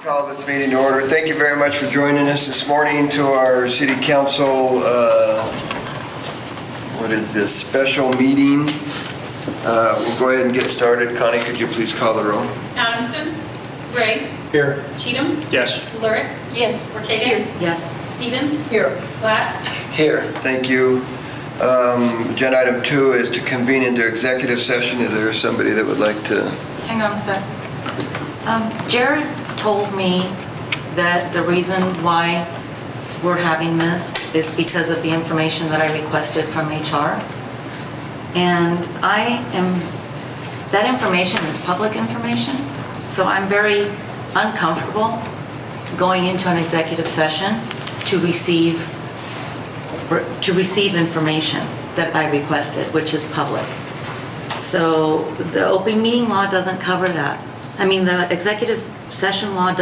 Call this meeting to order. Thank you very much for joining us this morning to our City Council, what is this, special meeting. We'll go ahead and get started. Connie, could you please call the roll? Adamson. Gray. Here. Cheatham. Yes. Lurick. Yes. Ortega. Here. Yes. Stevens. Here. Black. Here. Thank you. Agenda item 2 is to convene into executive session. Is there somebody that would like to? Hang on a sec. Jared told me that the reason why we're having this is because of the information that I requested from HR. And that information is public information, so I'm very uncomfortable going into an executive session to receive information that I requested, which is public. So the open meeting law doesn't cover that. I mean, the executive session law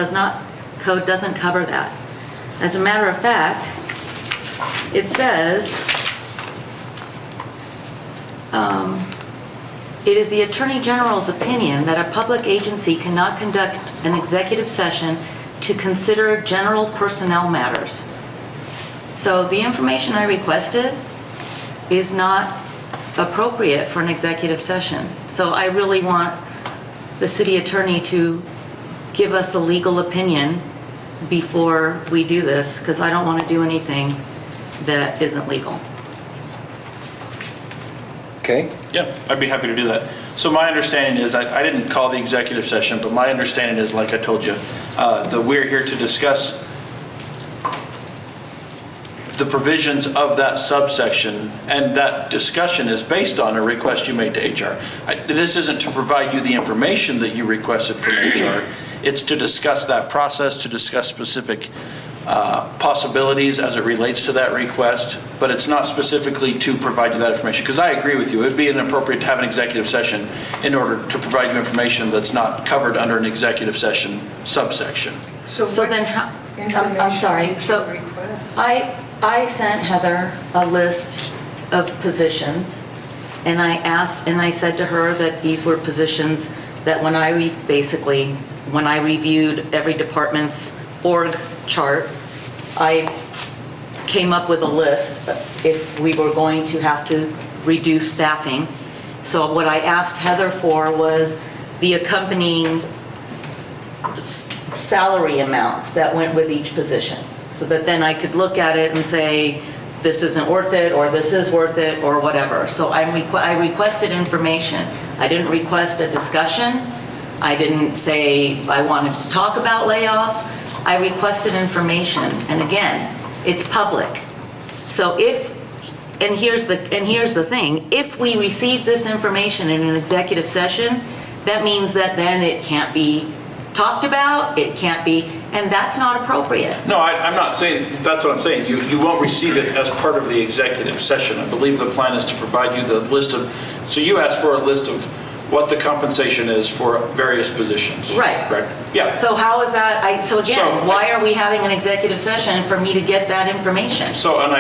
code doesn't cover that. As a matter of fact, it says, it is the Attorney General's opinion that a public agency cannot conduct an executive session to consider general personnel matters. So the information I requested is not appropriate for an executive session. So I really want the city attorney to give us a legal opinion before we do this, because I don't want to do anything that isn't legal. Okay. Yep, I'd be happy to do that. So my understanding is, I didn't call the executive session, but my understanding is, like I told you, that we're here to discuss the provisions of that subsection, and that discussion is based on a request you made to HR. This isn't to provide you the information that you requested from HR. It's to discuss that process, to discuss specific possibilities as it relates to that request, but it's not specifically to provide you that information. Because I agree with you, it'd be inappropriate to have an executive session in order to provide you information that's not covered under an executive session subsection. So then how, I'm sorry, so I sent Heather a list of positions, and I said to her that these were positions that when I reviewed every department's org chart, I came up with a list if we were going to have to reduce staffing. So what I asked Heather for was the accompanying salary amounts that went with each position, so that then I could look at it and say, this isn't worth it, or this is worth it, or whatever. So I requested information. I didn't request a discussion. I didn't say I wanted to talk about layoffs. I requested information, and again, it's public. So and here's the thing, if we receive this information in an executive session, that means that then it can't be talked about, it can't be, and that's not appropriate. No, I'm not saying, that's what I'm saying. You won't receive it as part of the executive session. I believe the plan is to provide you the list of, so you asked for a list of what the compensation is for various positions. Right. Correct? Yeah. So how is that, why are we having an executive session for me to get that information? So, and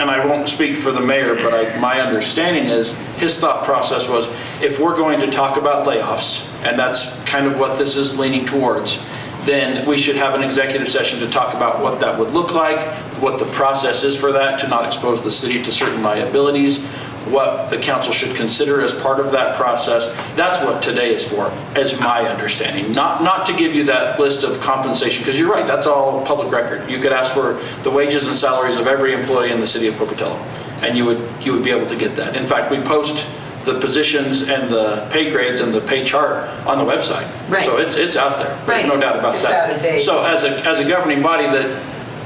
I won't speak for the mayor, but my understanding is his thought process was, if we're going to talk about layoffs, and that's kind of what this is leaning towards, then we should have an executive session to talk about what that would look like, what the process is for that, to not expose the city to certain liabilities, what the council should consider as part of that process. That's what today is for, as my understanding. Not to give you that list of compensation, because you're right, that's all public record. You could ask for the wages and salaries of every employee in the city of Pocatello, and you would be able to get that. In fact, we post the positions and the pay grades and the pay chart on the website. Right. So it's out there. There's Right. no doubt about that. Out of date. So as a governing body that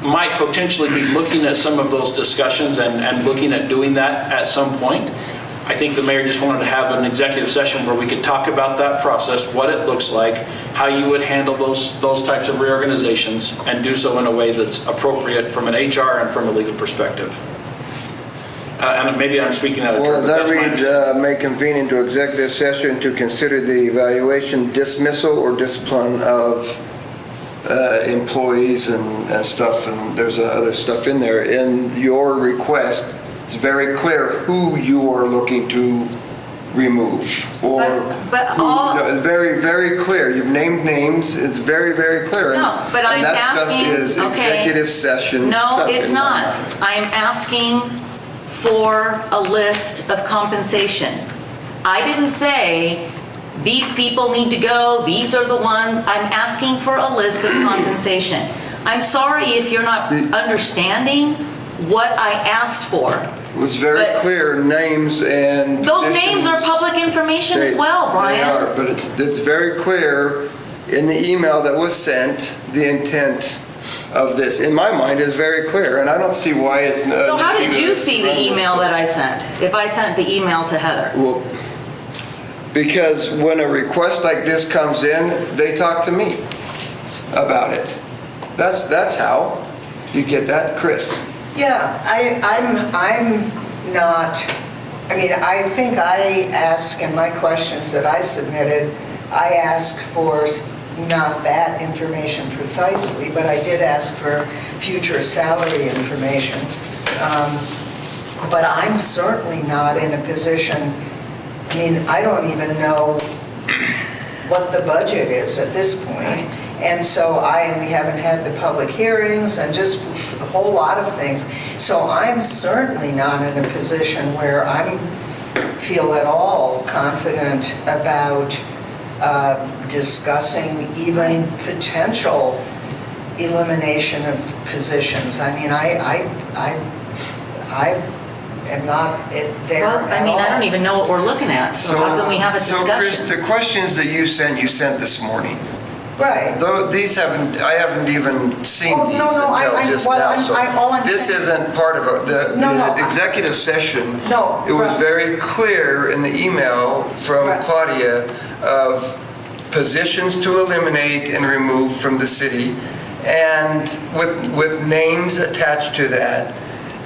might potentially be looking at some of those discussions and looking at doing that at some point, I think the mayor just wanted to have an executive session where we could talk about that process, what it looks like, how you would handle those types of reorganizations, and do so in a way that's appropriate from an HR and from a legal perspective. And maybe I'm speaking out of turn. Well, as but I that's my read, understanding. may convene into executive session to consider the evaluation, dismissal, or discipline of employees and stuff, and there's other stuff in there. In your request, it's very clear who you are looking to remove, or But who, all- no, it's very, very clear. You've named names, it's very, very clear. No, but I'm And that asking- stuff is okay. executive session stuff. No, it's in my not. mind. I'm asking for a list of compensation. I didn't say, these people need to go, these are the ones. I'm asking for a list of compensation. I'm sorry if you're not understanding what I asked for. It was very But- clear, names and Those names are positions. public information as They- well, Brian. They are, but it's very clear in the email that was sent, the intent of this, in my mind, is very clear, and I don't see why it's not. So how did you see the email that I sent? If I sent the email to Heather? Well, because when a request like this comes in, they talk to me about it. That's how you get that, Chris. Yeah, I'm not, I mean, I think I asked in my questions that I submitted, I asked for not that information precisely, but I did ask for future salary information. But I'm certainly not in a position, I mean, I don't even know what the budget is at this point. And so we haven't had the public hearings and just a whole lot of things. So I'm certainly not in a position where I feel at all confident about discussing even potential elimination of positions. I mean, I am not there Well, at I mean, I don't all. even know what we're looking at, so how can we have a So Chris, discussion? the questions that you sent this morning, Right. though, I haven't even seen Oh, these no, no, until I'm- just well, now. I'm- So all I'm this saying- isn't part of the No, executive session. No, It was right. very clear in the email from Right. Claudia of positions to eliminate and remove from the city, and with names attached to that.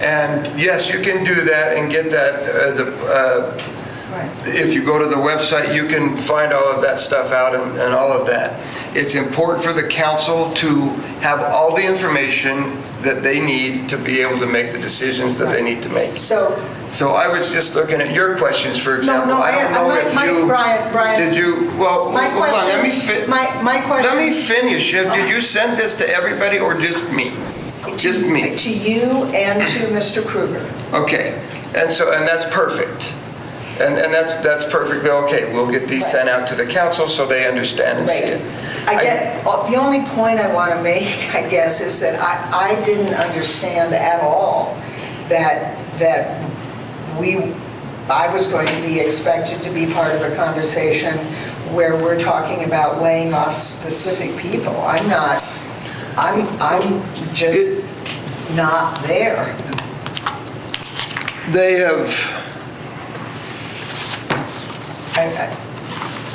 And yes, you can do that and get that as a, Right. if you go to the website, you can find all of that stuff out and all of that. It's important for the council to have all the information that they need to be able to make the decisions that they need to make. So, So I was just looking at your questions, for example. no, I don't know if you... Brian. Did you, well, My hold on, let me questions, my questions. let me finish. Did you send this to everybody or just me? Just me? To you and to Mr. Kruger. Okay, and that's perfect. And that's perfectly okay. We'll get these sent out to the council so they understand and see it. The only point I want to make, I guess, is that I didn't understand at all that I was going to be expected to be part of a conversation where we're talking about laying off specific people. I'm just not there. They have,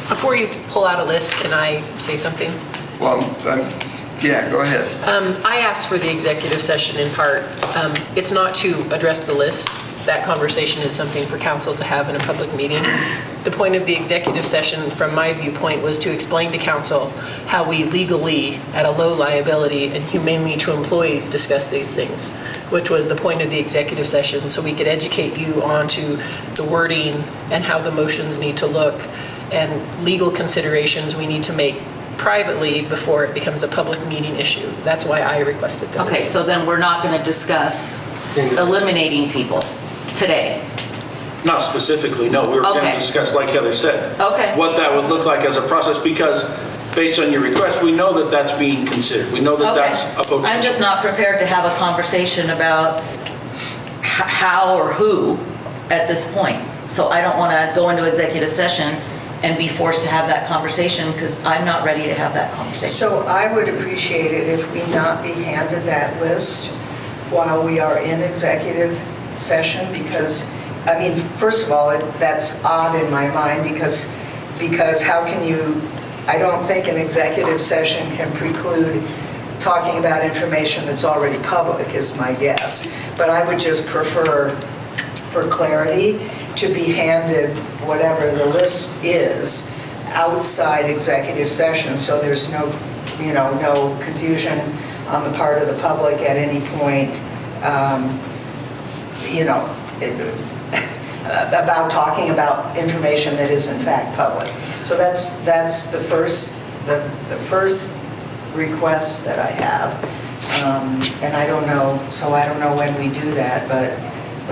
Before you pull out a list, can I say something? well, yeah, go ahead. I asked for the executive session in part. It's not to address the list. That conversation is something for council to have in a public meeting. The point of the executive session, from my viewpoint, was to explain to council how we legally, at a low liability and humanely to employees, discuss these things, which was the point of the executive session, so we could educate you onto the wording and how the motions need to look and legal considerations we need to make privately before it becomes a public meeting issue. That's why I requested that. Okay, so then we're not going to discuss eliminating people today. Not specifically, no. We were going to Okay. discuss, like Heather said. Okay. What that would look like as a process, because based on your request, we know that that's being considered. We know that that's a potential. I'm just not prepared to have a conversation about how or who at this point. So I don't want to go into executive session and be forced to have that conversation because I'm not ready to have that conversation. So I would appreciate it if we not be handed that list while we are in executive session, because, I mean, first of all, that's odd in my mind because how can you, I don't think an executive session can preclude talking about information that's already public, is my guess. But I would just prefer, for clarity, to be handed whatever the list is outside executive session, so there's no, no confusion on the part of the public at any point. about talking about information that is in fact public. So that's the first request that I have. And I don't know when we do that, but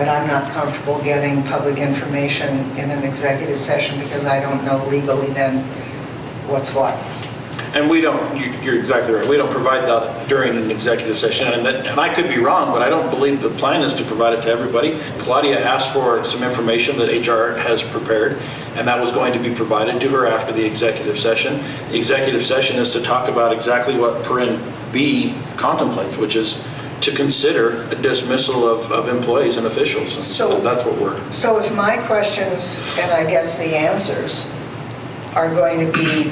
I'm not comfortable getting public information in an executive session because I don't know legally then what's what. And we don't, you're exactly right, we don't provide that during an executive session, and I could be wrong, but I don't believe the plan is to provide it to everybody. Claudia asked for some information that HR has prepared, and that was going to be provided to her after the executive session. The executive session is to talk about exactly what Paren B contemplates, which is to consider a dismissal of employees and officials. So that's what we're... So if my questions, and I guess the answers, are going to be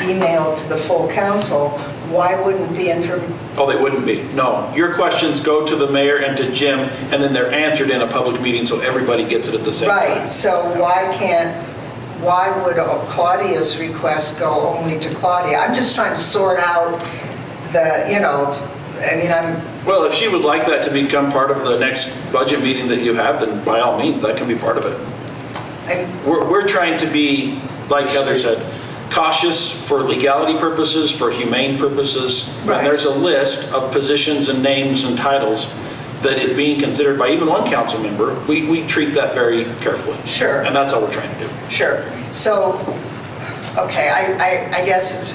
emailed to the full council, why wouldn't the Oh, they wouldn't be. No. Your questions go to the mayor and to Jim, and then they're answered in a public meeting so everybody gets it at the same time. Right, so why would Claudia's request go only to Claudia? I'm just trying to sort out Well, if she would like that to become part of the next budget meeting that you have, then by all means, that can be part of it. We're trying to be, like Heather said, cautious for legality purposes, for humane purposes. When Right. there's a list of positions and names and titles that is being considered by even one council member, we treat that very carefully. Sure. And that's all we're trying to do. Sure. So, okay, I guess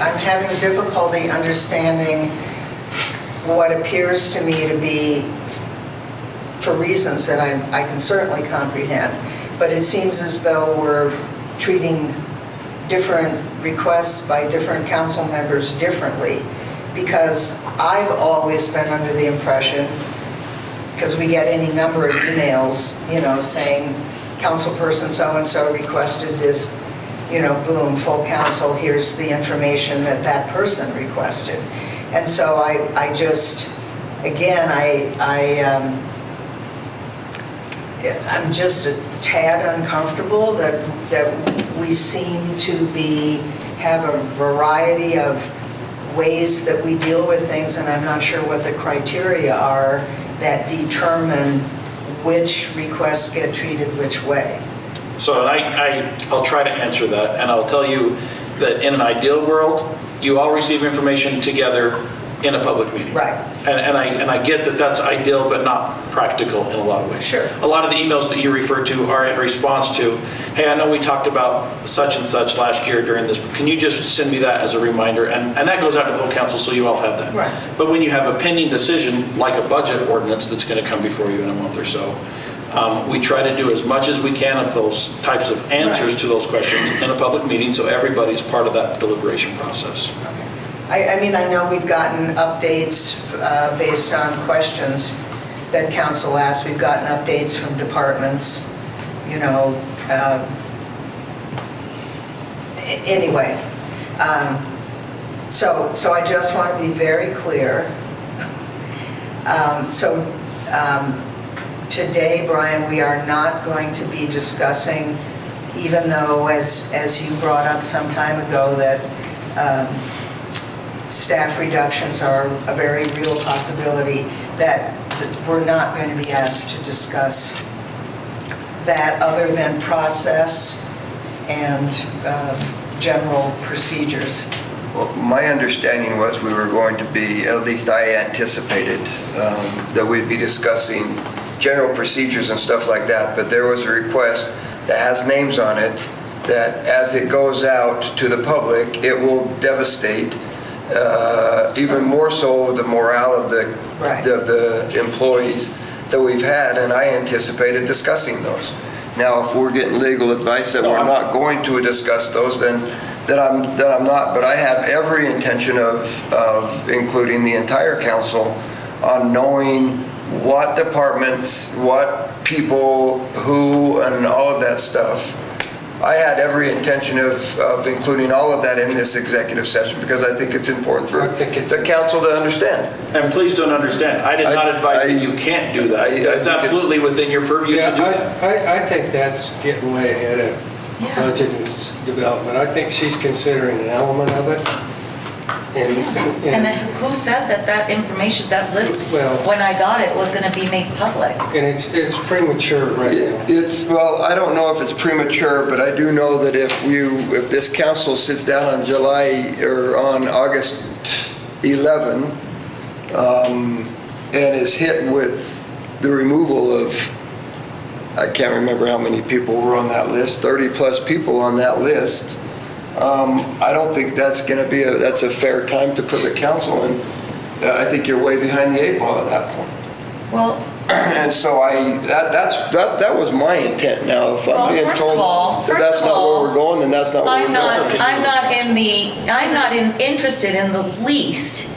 I'm having difficulty understanding what appears to me to be, for reasons that I can certainly comprehend, but it seems as though we're treating different requests by different council members differently, because I've always been under the impression, because we get any number of emails, saying councilperson so-and-so requested this, boom, full council, here's the information that person requested. And so I just, again, I'm just a tad uncomfortable that we seem to have a variety of ways that we deal with things, and I'm not sure what the criteria are that determine which requests get treated which way. So I'll try to answer that, and I'll tell you that in an ideal world, you all receive information together in a public meeting. Right. And I get that that's ideal, but not practical in a lot of ways. Sure. A lot of the emails that you refer to are in response to, hey, I know we talked about such and such last year during this, can you just send me that as a reminder? And that goes out to the whole council, so you all have that. Right. But when you have a pending decision, like a budget ordinance that's going to come before you in a month or so, we try to do as much as we can of those types of answers to those questions in a public meeting, so everybody's part of that deliberation process. I know we've gotten updates based on questions that council asked. We've gotten updates from departments, anyway. So I just want to be very clear. Today, Brian, we are not going to be discussing, even though, as you brought up some time ago, that staff reductions are a very real possibility, that we're not going to be asked to discuss that other than process and general procedures. Well, my understanding was we were going to be, at least I anticipated, that we'd be discussing general procedures and stuff like that, but there was a request that has names on it that as it goes out to the public, it will devastate even more so the morale of the employees that we've had, and I anticipated discussing those. Now, if we're getting legal advice that we're not going to discuss those, then I'm not, but I have every intention of including the entire council on knowing what departments, what people, who, and all of that stuff. I had every intention of including all of that in this executive session because I think it's important for the council to understand. And please don't understand, I did not advise that you can't do that. It's absolutely within your purview to do that. I think that's getting way ahead of budget and development. I think she's considering an element of it. And then who said that that information, that list, Well- when I got it, was going to be made public? And it's premature right now. Well, I don't know if it's premature, but I do know that if this council sits down on on August 11, and is hit with the removal of, I can't remember how many people were on that list, 30-plus people on that list, I don't think that's going to be that's a fair time to put the council in. I think you're way behind the 8 ball at that point. Well, And so that was my intent. Now, if I'm being first of told all- that that's not where we're going, then that's not where we're going. I'm not interested in the least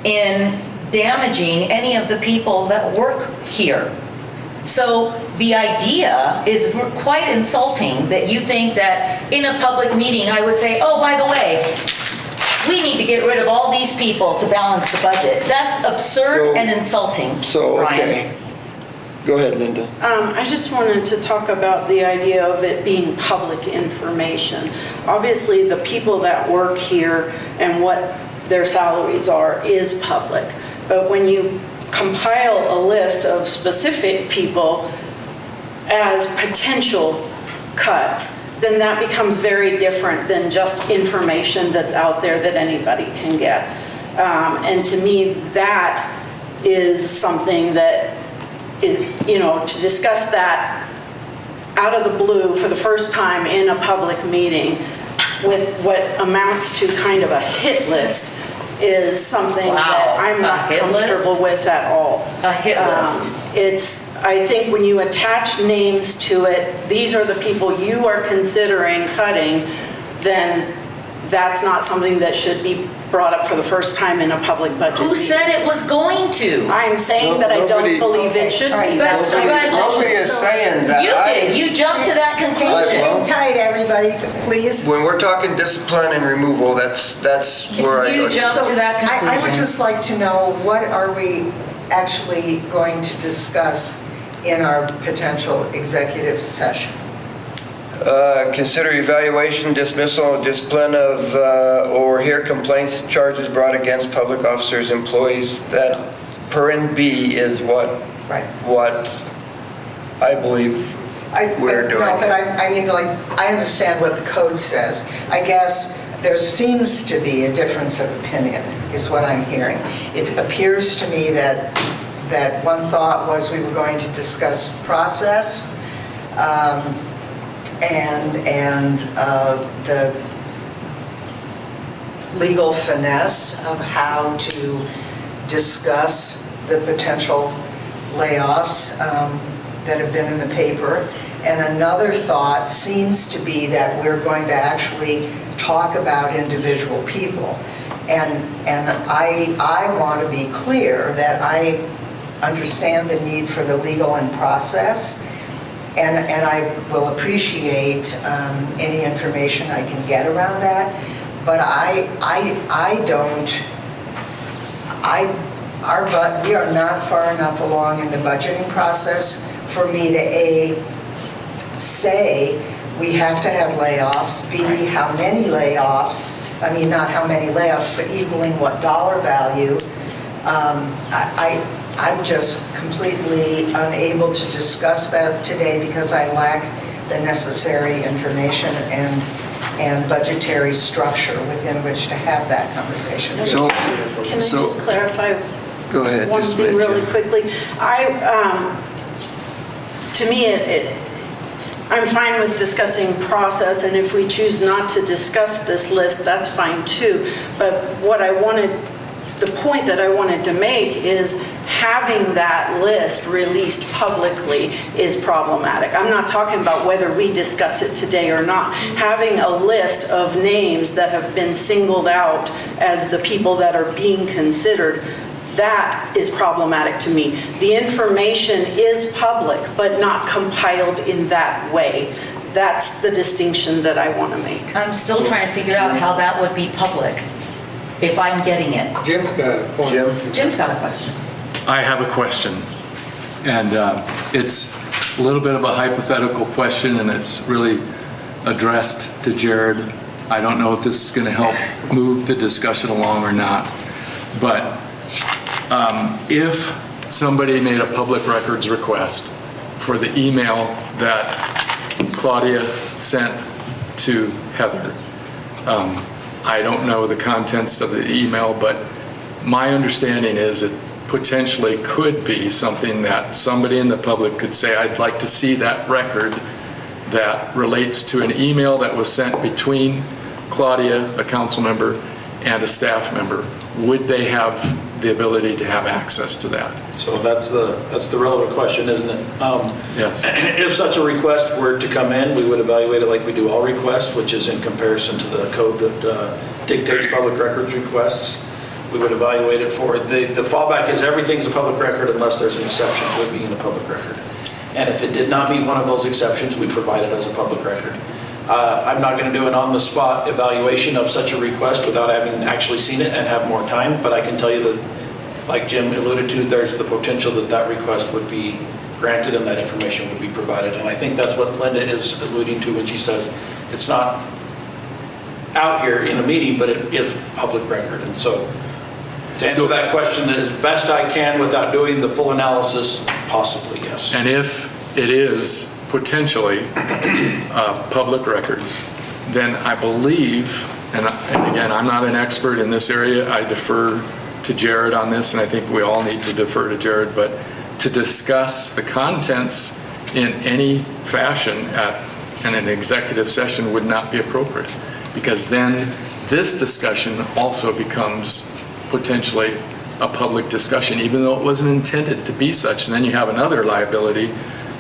in damaging any of the people that work here. So the idea is quite insulting that you think that in a public meeting, I would say, oh, by the way, we need to get rid of all these people to balance the budget. That's absurd and insulting, So, Brian. okay. Go ahead, Linda. I just wanted to talk about the idea of it being public information. Obviously, the people that work here and what their salaries are is public. But when you compile a list of specific people as potential cuts, then that becomes very different than just information that's out there that anybody can get. And to me, that is something that is, to discuss that out of the blue for the first time in a public meeting with what amounts to kind of a hit list is something that I'm not a hit list? comfortable with at all. A hit list. I think when you attach names to it, these are the people you are considering cutting, then that's not something that should be brought up for the first time in a public budget Who meeting. said it was going to? I'm saying that I Nobody- don't believe it should be. But- Nobody is saying that. You did, you jumped to that conclusion. Well- Hang tight, everybody, please. When we're talking discipline and removal, that's where I go. You jumped to that I would conclusion. just like to know, what are we actually going to discuss in our potential executive session? Consider evaluation, dismissal, discipline of, or hear complaints, charges brought against public officers, employees. That paren B is what Right. I believe we're doing. No, but I mean, like, I understand what the code says. I guess there seems to be a difference of opinion, is what I'm hearing. It appears to me that one thought was we were going to discuss process, and the legal finesse of how to discuss the potential layoffs that have been in the paper. And another thought seems to be that we're going to actually talk about individual people. And I want to be clear that I understand the need for the legal and process, and I will appreciate any information I can get around that, but we are not far enough along in the budgeting process for me to say we have to have layoffs, B, how many layoffs, I mean, not how many layoffs, but equaling what dollar value. I'm just completely unable to discuss that today because I lack the necessary information and budgetary structure within which to have that conversation. So- Can I just clarify Go ahead. one just thing mention. really quickly? To me, I'm fine with discussing process, and if we choose not to discuss this list, that's fine too. But the point that I wanted to make is having that list released publicly is problematic. I'm not talking about whether we discuss it today or not. Having a list of names that have been singled out as the people that are being considered, that is problematic to me. The information is public, but not compiled in that way. That's the distinction that I want to make. I'm still trying to figure out how that would be public, if I'm getting it. Jim's got a point. Jim? Jim's got a question. I have a question, and it's a little bit of a hypothetical question, and it's really addressed to Jared I don't know if this is going to help move the discussion along or not, but if somebody made a public records request for the email that Claudia sent to Heather, I don't know the contents of the email, but my understanding is it potentially could be something that somebody in the public could say, I'd like to see that record that relates to an email that was sent between Claudia, a council member, and a staff member. Would they have the ability to have access to that? So that's the relevant question, isn't it? Yes. If such a request were to come in, we would evaluate it like we do all requests, which is in comparison to the code that dictates public records requests. We would evaluate it for it. The fallback is everything's a public record unless there's an exception to it being a public record. And if it did not meet one of those exceptions, we provide it as a public record. I'm not going to do an on-the-spot evaluation of such a request without having actually seen it and have more time, but I can tell you that, like Jim alluded to, there's the potential that that request would be granted and that information would be provided. And I think that's what Linda is alluding to when she says it's not out here in a meeting, but it is public record. And so to answer that question as best I can without doing the full analysis, possibly, yes. And if it is potentially public record, then I believe, and again, I'm not an expert in this area, I defer to Jared on this, and I think we all need to defer to Jared, but to discuss the contents in any fashion in an executive session would not be appropriate, because then this discussion also becomes potentially a public discussion, even though it wasn't intended to be such. And then you have another liability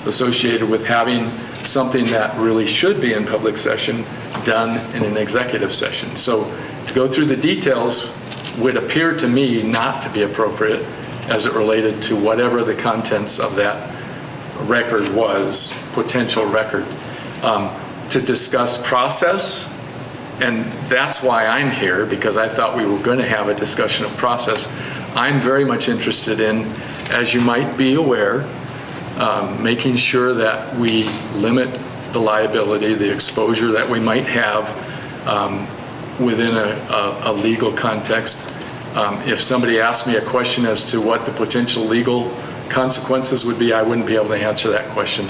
associated with having something that really should be in public session done in an executive session. So to go through the details would appear to me not to be appropriate as it related to whatever the contents of that record was, potential record. To discuss process, and that's why I'm here, because I thought we were going to have a discussion of process. I'm very much interested in, as you might be aware, making sure that we limit the liability, the exposure that we might have within a legal context. If somebody asked me a question as to what the potential legal consequences would be, I wouldn't be able to answer that question.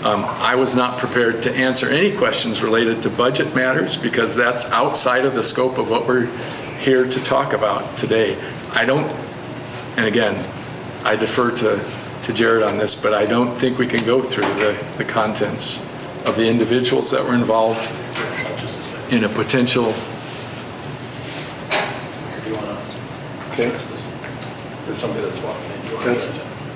I was not prepared to answer any questions related to budget matters because that's outside of the scope of what we're here to talk about today. And again, I defer to Jared on this, but I don't think we can go through the contents of the individuals that were involved in a potential. Do you want to? Okay. There's somebody that's walking in. Do you want to-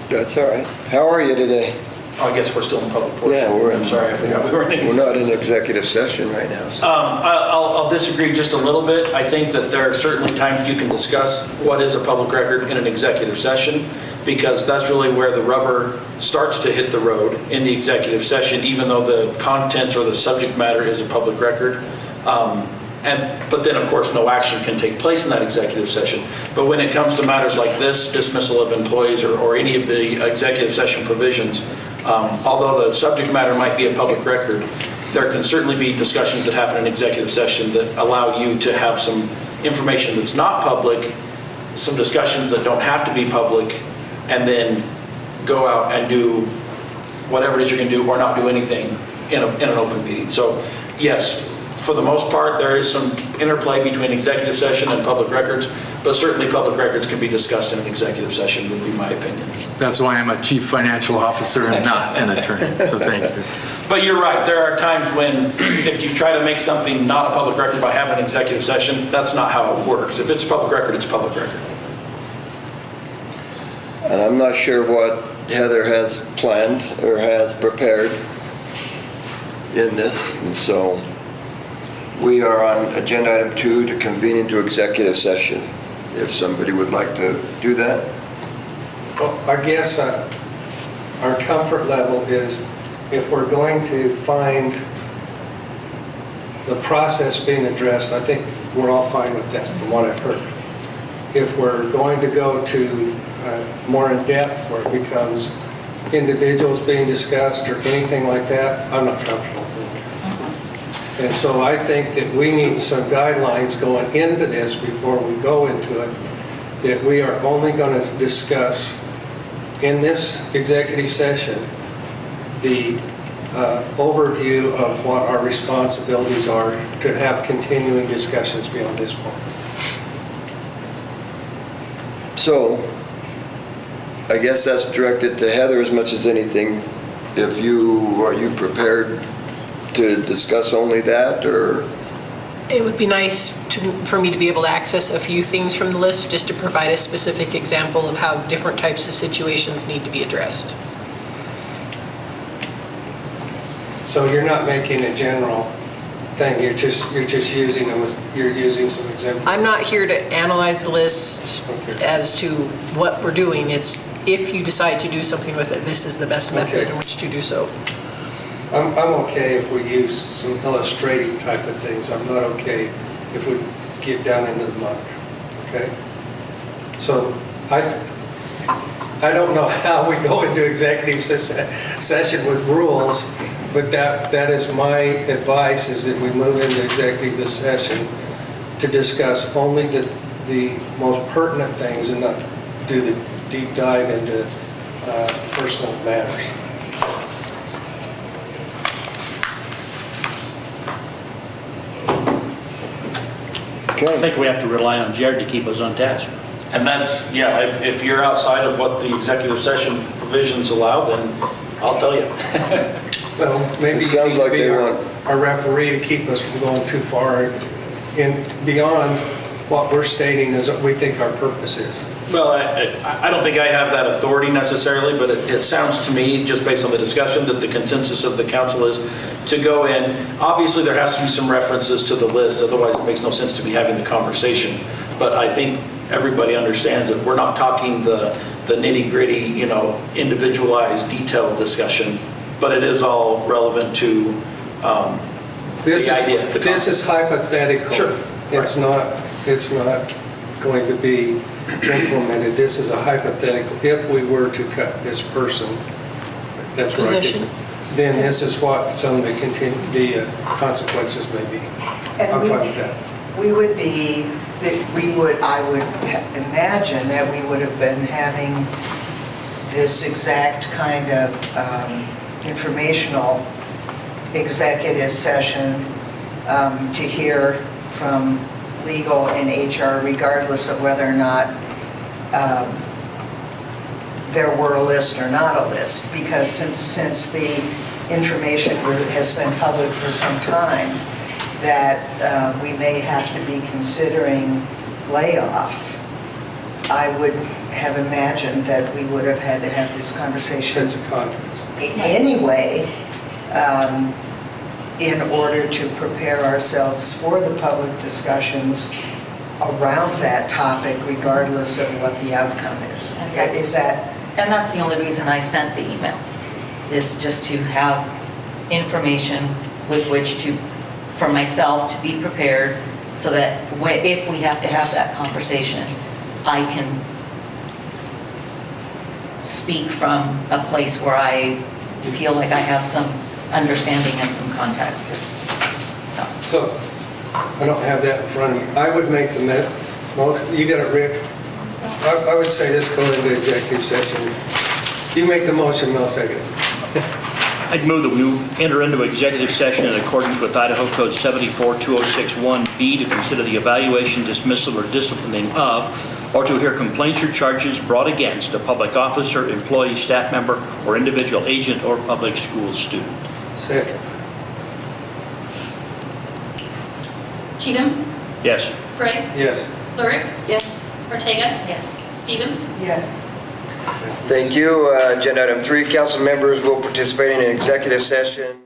That's all right. How are you today? I guess we're still in public portion. Yeah, we're in. I'm sorry, I forgot we were in. We're not in executive session right now. So. I'll disagree just a little bit. I think that there are certainly times you can discuss what is a public record in an executive session, because that's really where the rubber starts to hit the road in the executive session, even though the contents or the subject matter is a public record. But then, of course, no action can take place in that executive session. But when it comes to matters like this, dismissal of employees or any of the executive session provisions, although the subject matter might be a public record, there can certainly be discussions that happen in executive session that allow you to have some information that's not public, some discussions that don't have to be public, and then go out and do whatever it is you're going to do or not do anything in an open meeting. So yes, for the most part, there is some interplay between executive session and public records, but certainly public records can be discussed in an executive session, would be my opinion. That's why I'm a chief financial officer and not an attorney, so thank you. But you're right, there are times when if you try to make something not a public record by having an executive session, that's not how it works. If it's public record, it's public record. And I'm not sure what Heather has planned or has prepared in this, and so we are on agenda item 2 to convene into executive session. If somebody would like to do that. Well, I guess our comfort level is if we're going to find the process being addressed, I think we're all fine with that from what I've heard. If we're going to go to more in depth where it becomes individuals being discussed or anything like that, I'm not comfortable with And so I think that we need some guidelines going into this before we go into it, that we are only going to discuss in this executive session the overview of what our responsibilities are to have continuing discussions beyond this point. So, I guess that's directed to Heather as much as anything. Are you prepared to discuss only that, or? It would be nice for me to be able to access a few things from the list, just to provide a specific example of how different types of situations need to be addressed. So you're not making a general thing, you're just using them you're using some examples. I'm not here to analyze the list Okay. as to what we're doing. It's if you decide to do something with it, this is the best method Okay. in which to do so. I'm okay if we use some illustrative type of things. I'm not okay if we get down into the muck, okay? So I don't know how we go into executive session with rules, but that is my advice, is that we move into executive session to discuss only the most pertinent things and not do the deep dive into personal matters. I think we have to rely on Jared to keep us on task. And that's, yeah, if you're outside of what the executive session provisions allow, then I'll tell you. Well, maybe It you sounds need to like be they our want- our referee to keep us from going too far in beyond what we're stating is what we think our purpose is. Well, I don't think I have that authority necessarily, but it sounds to me, just based on the discussion, that the consensus of the council is to go in. Obviously, there has to be some references to the list, otherwise it makes no sense to be having the conversation. But I think everybody understands that we're not talking the nitty-gritty, individualized, detailed discussion, but it is all relevant to the idea. This is hypothetical. Sure. It's not going to be implemented. This is a hypothetical. If we were to cut this person, that's what I Position. think, then this is what some of the consequences may be. And I'm fine with that. I would imagine that we would have been having this exact kind of informational executive session to hear from legal and HR, regardless of whether or not there were a list or not a list, because since the information has been public for some time, that we may have to be considering layoffs, I would have imagined that we would have had to have this conversation Sense of context. anyway, in order to prepare ourselves for the public discussions around that topic, regardless of what the outcome is. Is that? And that's the only reason I sent the email, is just to have information with which to, for myself, to be prepared, so that if we have to have that conversation, I can speak from a place where I feel like I have some understanding and some context. So, I don't have that in front of me. I would make the motion. You got it, Rick? I would say this go into executive session. You make the motion, I'll second it. I'd move that we enter into executive session in accordance with Idaho Code 742061B to consider the evaluation, dismissal, or disciplining of, or to hear complaints or charges brought against a public officer, employee, staff member, or individual agent or public school student. Second. Cheatham? Yes. Gray? Yes. Lurick? Yes. Ortega? Yes. Stevens? Yes. Thank you. Agenda item 3, council members will participate in an executive session.